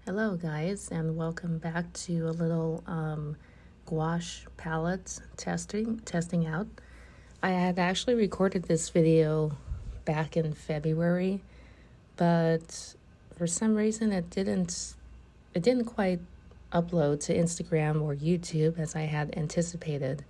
Hello guys, and welcome back to a little gouache palette testing out. I had actually recorded this video back in February, but for some reason it didn't quite upload to Instagram or YouTube as I had anticipated.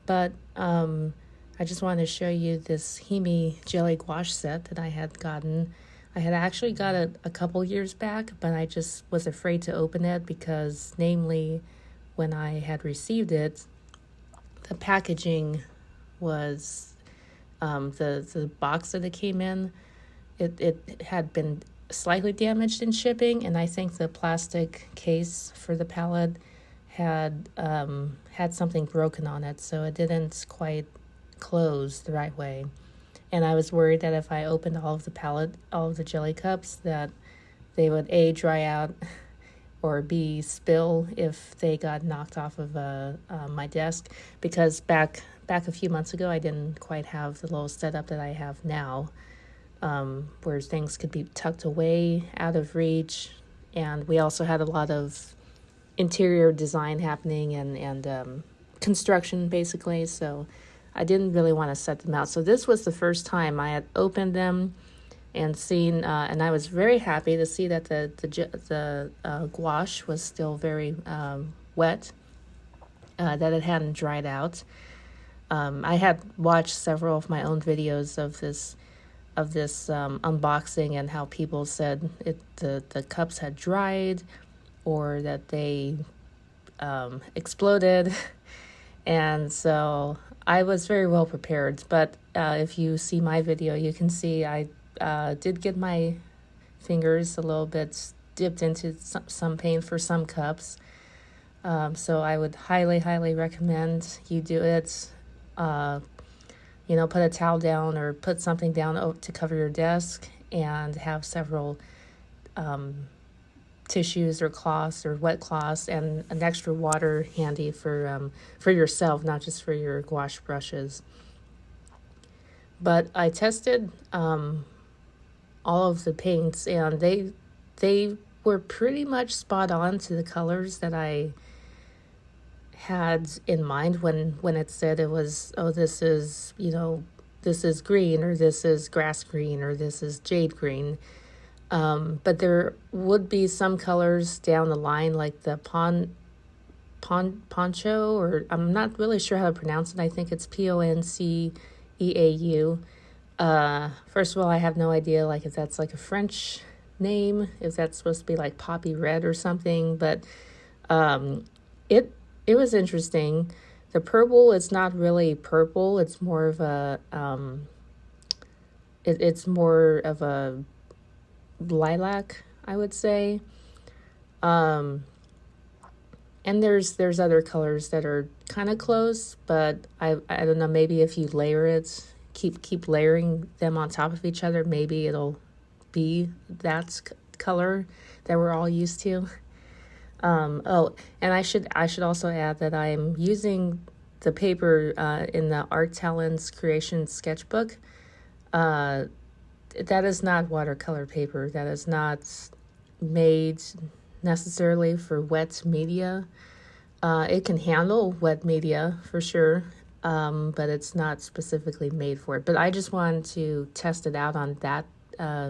But I just wanted to show you this HIMI Jelly Gouache set that I had gotten. I had actually got it a couple years back, but I just was afraid to open it because, namely, when I had received it, the packaging was the box that it came in. It had been slightly damaged in shipping, and I think the plastic case for the palette had had something broken on it, so it didn't quite close the right way. And I was worried that if I opened all of the jelly cups, that they would A, dry out, or B, spill if they got knocked off of my desk. Because back a few months ago, I didn't quite have the little setup that I have now, where things could be tucked away, out of reach. And we also had a lot of interior design happening and construction, basically, so I didn't really want to set them out. So this was the first time I had opened them and seen, and I was very happy to see that the gouache was still very wet, that it hadn't dried out. I had watched several of my own videos of this unboxing and how people said the cups had dried or that they exploded. And so I was very well prepared, but if you see my video, you can see I did get my fingers a little bit dipped into some paint for some cups. So I would highly recommend you do it. Put a towel down or put something down to cover your desk and have several tissues or cloths or wet cloths and an extra water handy for yourself, not just for your gouache brushes. But I tested all of the paints, and they were pretty much spot on to the colors that I had in mind when it said it was, oh, this is green, or this is grass green, or this is jade green. But there would be some colors down the line, like the poncho, or I'm not really sure how to pronounce it. I think it's Ponceau. First of all, I have no idea, like, if that's like a French name, if that's supposed to be like poppy red or something. But it was interesting. The purple is not really purple. It's more of a it's more of a lilac, I would say. And there's other colors that are kind of close, but I don't know, maybe if you layer it, keep layering them on top of each other, maybe it'll be that color that we're all used to. And I should also add that I'm using the paper in the Talens creation sketchbook. That is not watercolor paper. That is not made necessarily for wet media. It can handle wet media for sure, but it's not specifically made for it. But I just wanted to test it out on that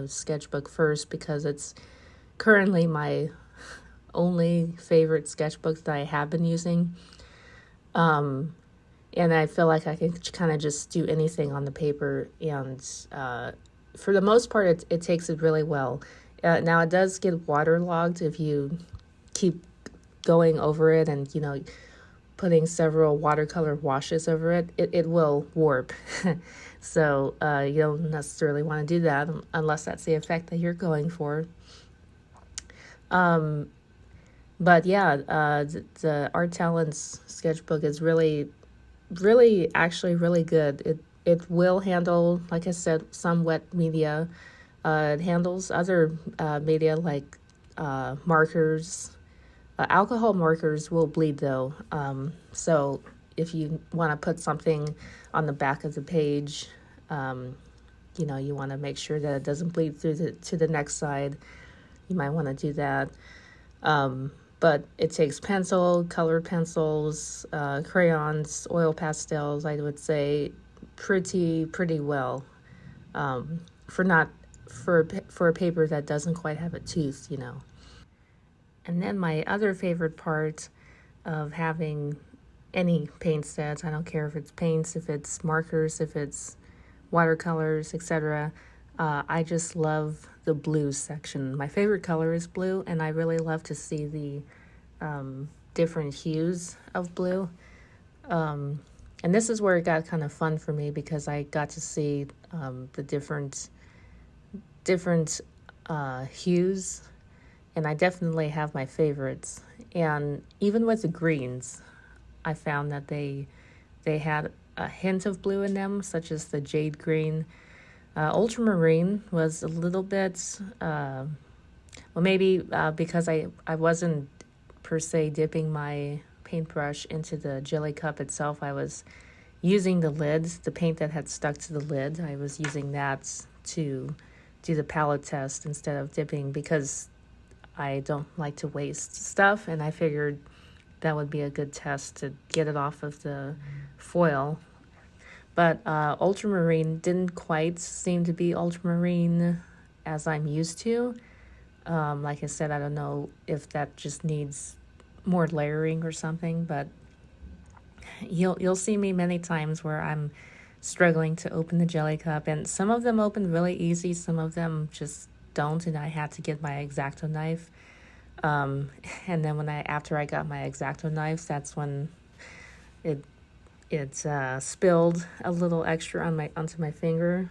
sketchbook first, because it's currently my only favorite sketchbook that I have been using. And I feel like I can kind of just do anything on the paper, and for the most part, it takes it really well. Now, it does get waterlogged if you keep going over it and, putting several watercolor washes over it. It will warp. So you don't necessarily want to do that unless that's the effect that you're going for. But yeah, the Art Talents sketchbook is really actually really good. It will handle, like I said, some wet media. It handles other media like markers. Alcohol markers will bleed though. So if you want to put something on the back of the page, you want to make sure that it doesn't bleed through to the next side. you might want to do that. But it takes pencil, colored pencils, crayons, oil pastels, I would say pretty well, for a paper that doesn't quite have a tooth, you know. And then my other favorite part of having any paint sets, I don't care if it's paints, if it's markers, if it's watercolors, etc. I just love the blue section. My favorite color is blue, and I really love to see the different hues of blue. And this is where it got kind of fun for me, because I got to see the different hues, and I definitely have my favorites. And even with the greens, I found that they had a hint of blue in them, such as the jade green. Ultramarine was a little bit, well, maybe because I wasn't per se dipping my paintbrush into the jelly cup itself. I was using the lids, the paint that had stuck to the lid. I was using that to do the palette test instead of dipping, because I don't like to waste stuff, and I figured that would be a good test to get it off of the foil. But ultramarine didn't quite seem to be ultramarine as I'm used to. Like I said, I don't know if that just needs more layering or something, but you'll see me many times where I'm struggling to open the jelly cup, and some of them open really easy, some of them just don't, and I had to get my X-Acto knife. And then after I got my X-Acto knife, that's when it spilled a little extra onto my finger.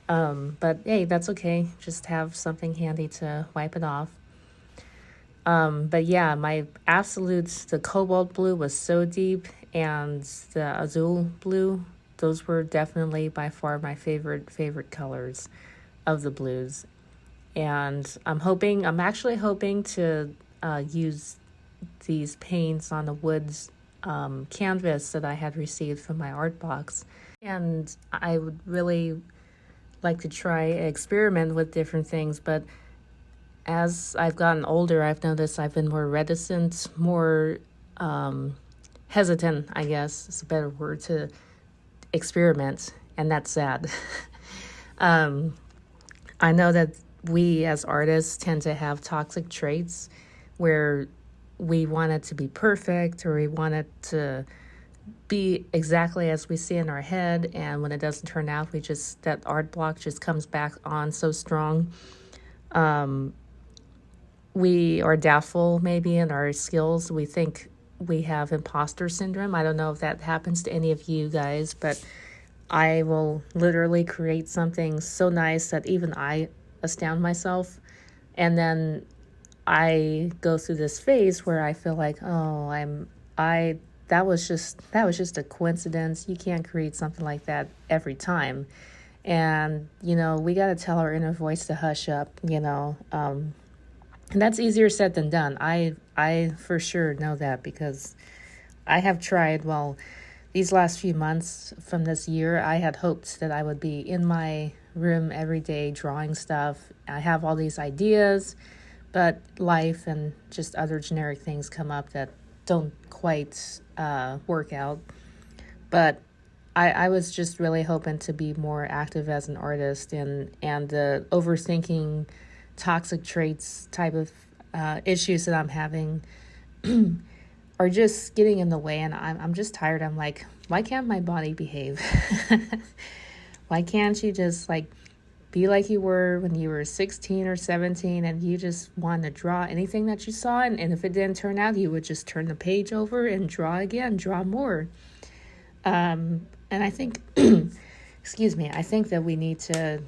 But hey, that's okay. Just have something handy to wipe it off. But yeah, the cobalt blue was so deep, and the azul blue, those were definitely by far my favorite colors of the blues. And I'm actually hoping to use these paints on the woods canvas that I had received from my art box. And I would really like to try experiment with different things, but as I've gotten older, I've noticed I've been more reticent, more hesitant, I guess is a better word, to experiment, and that's sad. I know that we as artists tend to have toxic traits where we want it to be perfect, or we want it to be exactly as we see in our head, and when it doesn't turn out, that art block just comes back on so strong. We are doubtful maybe in our skills. We think we have imposter syndrome. I don't know if that happens to any of you guys, but I will literally create something so nice that even I astound myself, and then I go through this phase where I feel like, that was just a coincidence. You can't create something like that every time. And, we got to tell our inner voice to hush up, and that's easier said than done. I for sure know that, because I have tried, these last few months from this year, I had hoped that I would be in my room every day drawing stuff. I have all these ideas, but life and just other generic things come up that don't quite work out. But I was just really hoping to be more active as an artist, and the overthinking, toxic traits type of issues that I'm having are just getting in the way, and I'm just tired. I'm like, why can't my body behave? Why can't you just be like you were when you were 16 or 17 and you just wanted to draw anything that you saw, and if it didn't turn out, you would just turn the page over and draw again, draw more. And I think excuse me, I think that we need to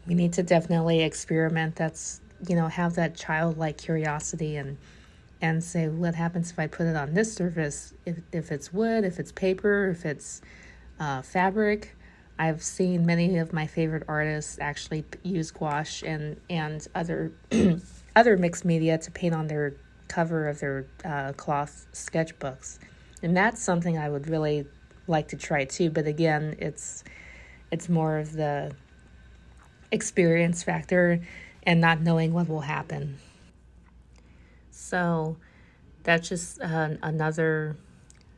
definitely experiment. That's, have that childlike curiosity, and say, what happens if I put it on this surface? If it's wood, if it's paper, if it's fabric. I've seen many of my favorite artists actually use gouache and other other mixed media to paint on their cover of their cloth sketchbooks, and that's something I would really like to try too. But again, it's more of the experience factor, and not knowing what will happen. So that's just another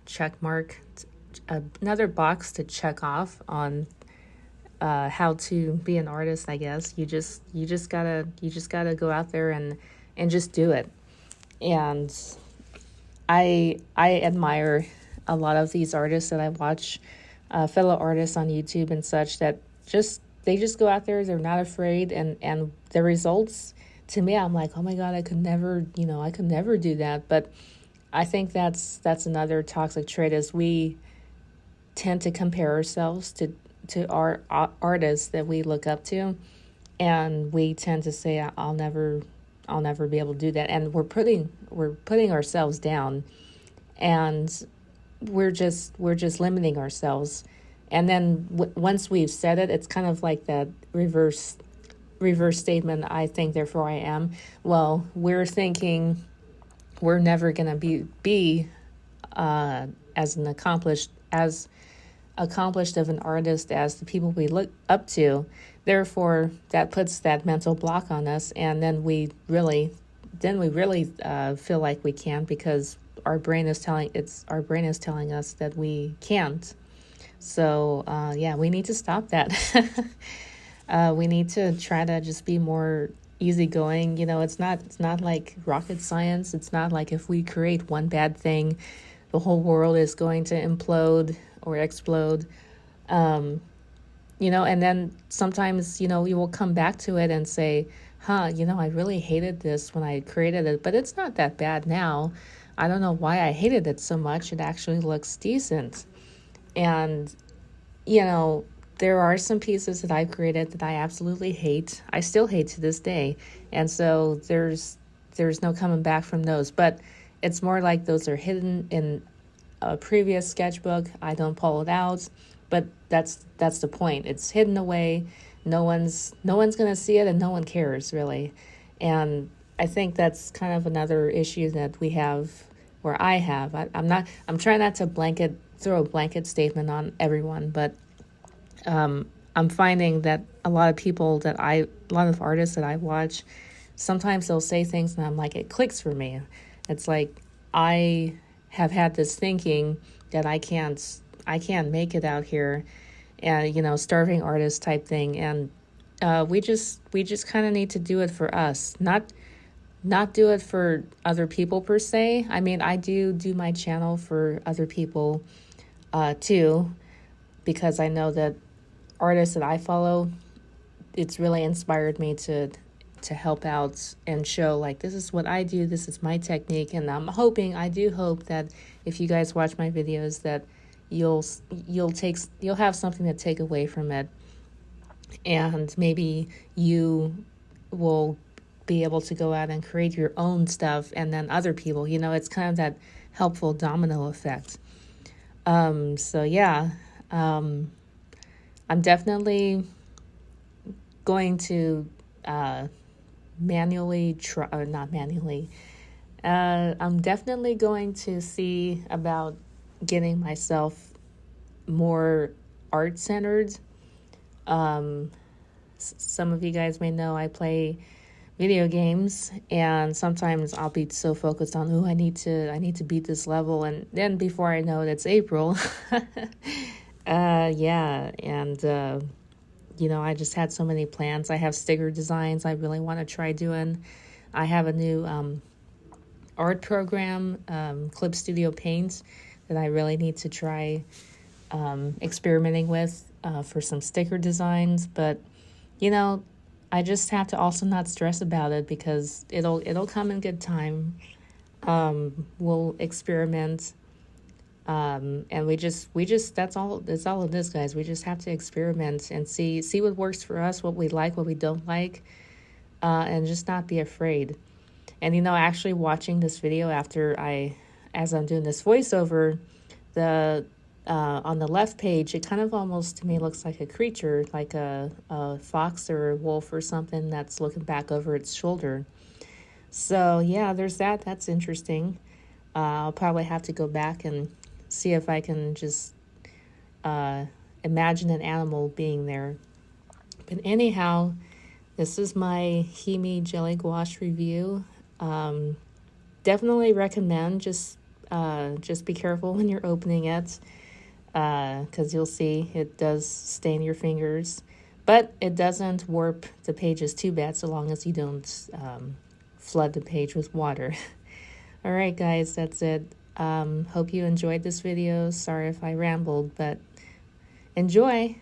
check mark, another box to check off on how to be an artist. I guess you just gotta go out there and just do it. And I admire a lot of these artists that I watch, fellow artists on YouTube and such, that they just go out there. They're not afraid, and the results, to me, I'm like, oh my God, I could never do that. But I think that's another toxic trait, is we tend to compare ourselves to our artists that we look up to, and we tend to say, I'll never be able to do that, and we're putting ourselves down, and we're just limiting ourselves. And then once we've said it, it's kind of like that reverse statement, I think, therefore I am. Well, we're thinking we're never going to be as accomplished of an artist as the people we look up to. Therefore, that puts that mental block on us, and then we really feel like we can't, because our brain is telling us that we can't. So we need to stop that. We need to try to just be more easygoing. It's not like rocket science. It's not like if we create one bad thing, the whole world is going to implode or explode. And then sometimes, you will come back to it and say, I really hated this when I created it, but it's not that bad now. I don't know why I hated it so much. It actually looks decent. And, there are some pieces that I've created that I absolutely hate. I still hate to this day. And so there's no coming back from those. But it's more like those are hidden in a previous sketchbook. I don't pull it out. But that's the point. It's hidden away. No one's going to see it, and no one cares, really. And I think that's kind of another issue that we have, where I have. I'm trying not to throw a blanket statement on everyone, but I'm finding that a lot of artists that I watch, sometimes they'll say things and I'm like, it clicks for me. It's like, I have had this thinking that I can't make it out here, and starving artist type thing. And we just kind of need to do it for us, not do it for other people per se. I mean, I do my channel for other people too, because I know that artists that I follow, it's really inspired me to help out and show, like, this is what I do, this is my technique. And I do hope that if you guys watch my videos, that you'll have something to take away from it, and maybe you will be able to go out and create your own stuff, and then other people, it's kind of that helpful domino effect. I'm definitely going to I'm definitely going to see about getting myself more art-centered. Some of you guys may know I play video games, and sometimes I'll be so focused on, I need to beat this level, and then before I know it, it's April. I just had so many plans. I have sticker designs I really want to try doing. I have a new art program, Clip Studio Paint, that I really need to try experimenting with for some sticker designs. But I just have to also not stress about it, because it'll come in good time. We'll experiment, and we just that's all it is, guys. We just have to experiment and see what works for us, what we like, what we don't like, and just not be afraid. And actually watching this video as I'm doing this voiceover, on the left page, it kind of almost to me looks like a creature, like a fox or a wolf or something that's looking back over its shoulder. So yeah, there's that. That's interesting. I'll probably have to go back and see if I can just imagine an animal being there. But anyhow, This is my HIMI Jelly Gouache review. Definitely recommend, just be careful when you're opening it, because you'll see it does stain your fingers, but it doesn't warp the pages too bad so long as you don't flood the page with water. All right, guys, that's it. Hope you enjoyed this video. Sorry if I rambled, but enjoy.